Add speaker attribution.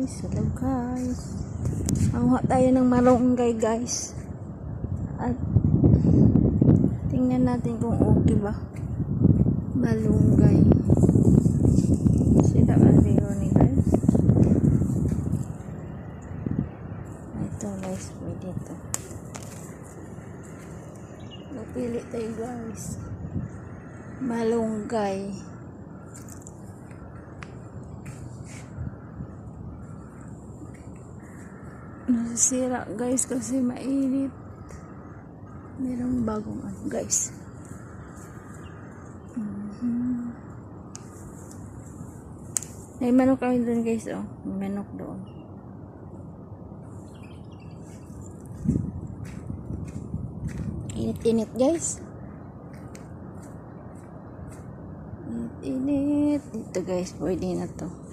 Speaker 1: guys. Hello guys. Manguha tayo ng malunggay guys. At tingnan natin kung okay ba. Malunggay. Sila alvero ni guys. Ito guys, pwede ito. Napili tayo guys. Malunggay. Nasisira guys kasi mainit. Merong bagong ano guys. May manok kami doon guys, oh. May manok doon. Init-init guys. Init-init. Dito guys, pwede na to.